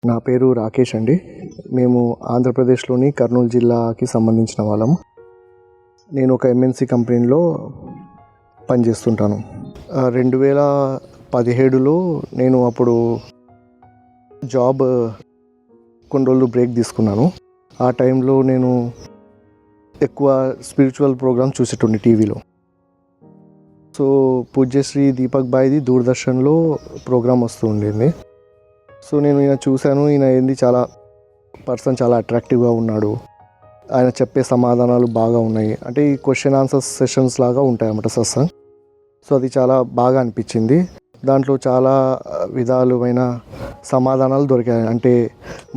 నా పేరు రాకేష్ అండి. మేము ఆంధ్రప్రదేశ్లోని కర్నూలు జిల్లాకి సంబంధించిన వాళ్ళం. నేను ఒక ఎంఎన్సి కంపెనీలో పనిచేస్తుంటాను. 2017లో నేను అప్పుడు జాబ్ కొన్ని రోజులు బ్రేక్ తీసుకున్నాను. ఆ టైంలో నేను ఎక్కువ స్పిరిచువల్ ప్రోగ్రామ్ చూసేటోడిని టీవీలో. సో పూజ్యశ్రీ దీపక్ భాయ్ది దూరదర్శన్లో ప్రోగ్రామ్ వస్తూ ఉండేది. సో నేను ఈయన చూశాను. ఈయన ఏంది చాలా అట్రాక్టివ్గా ఉన్నాడు. ఆయన చెప్పే సమాధానాలు బాగా ఉన్నాయి. అంటే ఈ క్వశ్చన్ ఆన్సర్ సెషన్స్ లాగా ఉంటాయి అన్నమాట సత్సంగ్. సో అది చాలా బాగా అనిపించింది. దాంట్లో చాలా విధాలమైన సమాధానాలు దొరికాయి. అంటే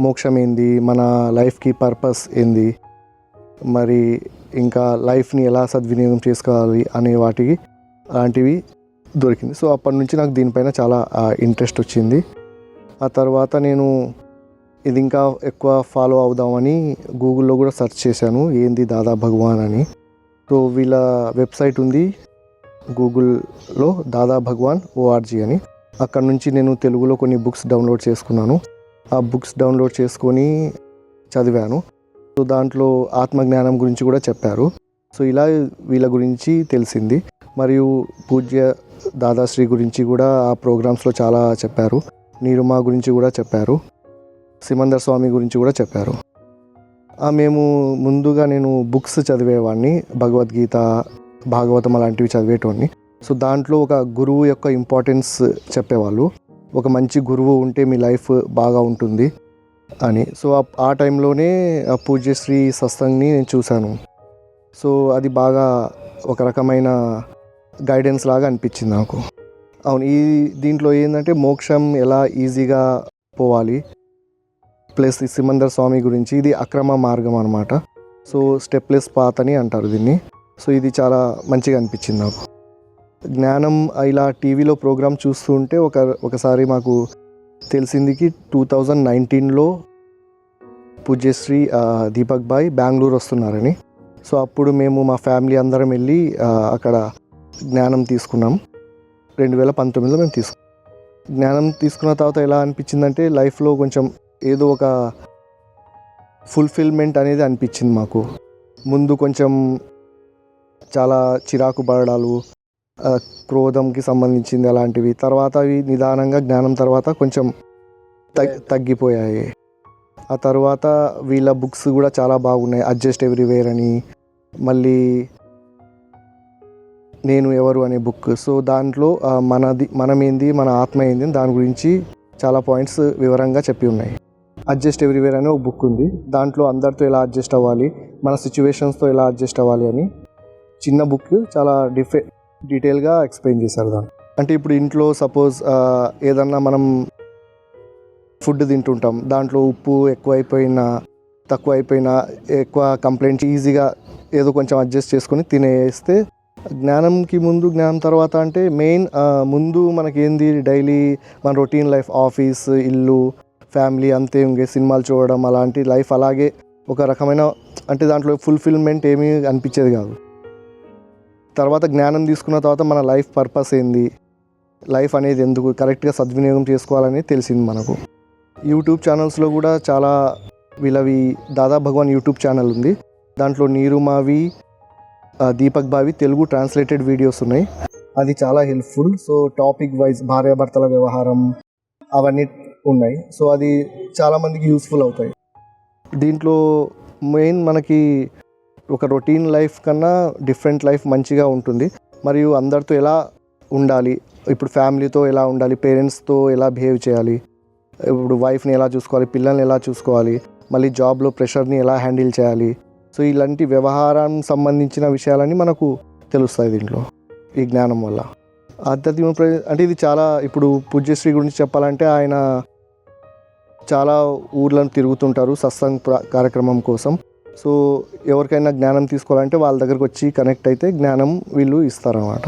మోక్షం ఏంది, మన లైఫ్కి పర్పస్ ఏంది, మరి ఇంకా లైఫ్ని ఎలా సద్వినియోగం చేసుకోవాలి అనే వాటికి అలాంటివి దొరికింది. సో అప్పటి నుంచి నాకు దీనిపైన చాలా ఇంట్రెస్ట్ వచ్చింది. ఆ తర్వాత నేను ఇది ఇంకా ఎక్కువ ఫాలో అవుదామని గూగుల్లో కూడా సెర్చ్ చేశాను, ఏంది దాదా భగవాన్ అని. సో వీళ్ళ వెబ్సైట్ ఉంది గూగుల్లో, దాదా భగవాన్ ORG అని. అక్కడ నుంచి నేను తెలుగులో కొన్ని బుక్స్ డౌన్లోడ్ చేసుకున్నాను. ఆ బుక్స్ డౌన్లోడ్ చేసుకొని చదివాను. సో దాంట్లో ఆత్మజ్ఞానం గురించి కూడా చెప్పారు. సో ఇలా వీళ్ళ గురించి తెలిసింది. మరియు పూజ్య దాదాశ్రీ గురించి కూడా ఆ ప్రోగ్రామ్స్లో చాలా చెప్పారు. నీరుమా గురించి కూడా చెప్పారు. సిమందర్ స్వామి గురించి కూడా చెప్పారు. మేము ముందుగా నేను బుక్స్ చదివేవాడిని, భగవద్గీత, భాగవతం అలాంటివి చదివేటోడిని. సో దాంట్లో ఒక గురువు యొక్క ఇంపార్టెన్స్ చెప్పేవాళ్ళు. ఒక మంచి గురువు ఉంటే మీ లైఫ్ బాగా ఉంటుంది అని. సో ఆ టైంలోనే పూజ్యశ్రీ సత్సంగ్ని నేను చూశాను. సో అది బాగా ఒక రకమైన గైడెన్స్ లాగా అనిపించింది నాకు. అవును, దీంట్లో ఏంటంటే మోక్షం ఎలా ఈజీగా పోవాలి, ప్లస్ ఈ సిమందర్ స్వామి గురించి, ఇది అక్రమ మార్గం అనమాట. సో స్టెప్లెస్ పాత్ అని అంటారు దీన్ని. సో ఇది చాలా మంచిగా అనిపించింది నాకు. జ్ఞానం ఇలా టీవీలో ప్రోగ్రామ్ చూస్తూ ఉంటే ఒకసారి మాకు తెలిసిందికి 2019లో పూజ్యశ్రీ దీపక్ భాయ్ బెంగళూరు వస్తున్నారని. సో అప్పుడు మేము మా ఫ్యామిలీ అందరం వెళ్ళి అక్కడ జ్ఞానం తీసుకున్నాం. 2019లో మేము జ్ఞానం తీసుకున్న తర్వాత ఎలా అనిపించిందంటే లైఫ్లో కొంచెం ఏదో ఒక ఫుల్ఫిల్మెంట్ అనేది అనిపించింది మాకు. ముందు కొంచెం చాలా చిరాకు పడడాలు, క్రోధంకి సంబంధించింది అలాంటివి, తర్వాత అవి నిదానంగా జ్ఞానం తర్వాత కొంచెం తగ్గిపోయాయి. ఆ తర్వాత వీళ్ళ బుక్స్ కూడా చాలా బాగున్నాయి. అడ్జస్ట్ ఎవ్రీవేర్ అని, మళ్ళీ నేను ఎవరు అనే బుక్. సో దాంట్లో మనమేంది, మన ఆత్మ ఏంది, దాని గురించి చాలా పాయింట్స్ వివరంగా చెప్పి ఉన్నాయి. అడ్జస్ట్ ఎవ్రీవేర్ అనే ఒక బుక్ ఉంది. దాంట్లో అందరితో ఎలా అడ్జస్ట్ అవ్వాలి, మన సిచ్యువేషన్స్తో ఎలా అడ్జస్ట్ అవ్వాలి అని చిన్న బుక్, చాలా డీటెయిల్గా ఎక్స్ప్లెయిన్ చేశారు దాన్ని. అంటే ఇప్పుడు ఇంట్లో సపోజ్ ఏదన్నా మనం ఫుడ్ తింటుంటాం, దాంట్లో ఉప్పు ఎక్కువైపోయినా తక్కువైపోయినా ఎక్కువ కంప్లైంట్స్ ఈజీగా ఏదో కొంచెం అడ్జస్ట్ చేసుకొని తినేస్తే, జ్ఞానంకి ముందు జ్ఞానం తర్వాత అంటే మెయిన్ ముందు మనకేంది డైలీ మన రొటీన్ లైఫ్, ఆఫీస్, ఇల్లు, ఫ్యామిలీ అంతే ఉంగే, సినిమాలు చూడడం అలాంటి లైఫ్ అలాగే ఒక రకమైన, అంటే దాంట్లో ఫుల్ఫిల్మెంట్ ఏమీ అనిపించేది కాదు. తర్వాత జ్ఞానం తీసుకున్న తర్వాత మన లైఫ్ పర్పస్ ఏంది, లైఫ్ అనేది ఎందుకు కరెక్ట్గా సద్వినియోగం చేసుకోవాలని తెలిసింది మనకు. యూట్యూబ్ ఛానల్స్లో కూడా చాలా వీళ్ళవి దాదా భగవాన్ యూట్యూబ్ ఛానల్ ఉంది. దాంట్లో నీరుమావి, దీపక్ భావి తెలుగు ట్రాన్స్లేటెడ్ వీడియోస్ ఉన్నాయి. అది చాలా హెల్ప్ఫుల్. సో టాపిక్ వైజ్ భార్యాభర్తల వ్యవహారం అవన్నీ ఉన్నాయి. సో అది చాలామందికి యూస్ఫుల్ అవుతాయి. దీంట్లో మెయిన్ మనకి ఒక రొటీన్ లైఫ్ కన్నా డిఫరెంట్ లైఫ్ మంచిగా ఉంటుంది. మరియు అందరితో ఎలా ఉండాలి, ఇప్పుడు ఫ్యామిలీతో ఎలా ఉండాలి, పేరెంట్స్తో ఎలా బిహేవ్ చేయాలి, ఇప్పుడు వైఫ్ని ఎలా చూసుకోవాలి, పిల్లల్ని ఎలా చూసుకోవాలి, మళ్ళీ జాబ్లో ప్రెషర్ని ఎలా హ్యాండిల్ చేయాలి. సో ఇలాంటి వ్యవహారానికి సంబంధించిన విషయాలన్నీ మనకు తెలుస్తాయి దీంట్లో ఈ జ్ఞానం వల్ల. ఆధ్యాత్మిక అంటే ఇది చాలా, ఇప్పుడు పూజ్యశ్రీ గురించి చెప్పాలంటే ఆయన చాలా ఊర్లను తిరుగుతుంటారు సత్సంగ్ కార్యక్రమం కోసం. సో ఎవరికైనా జ్ఞానం తీసుకోవాలంటే వాళ్ళ దగ్గరకు వచ్చి కనెక్ట్ అయితే జ్ఞానం వీళ్ళు ఇస్తారన్నమాట.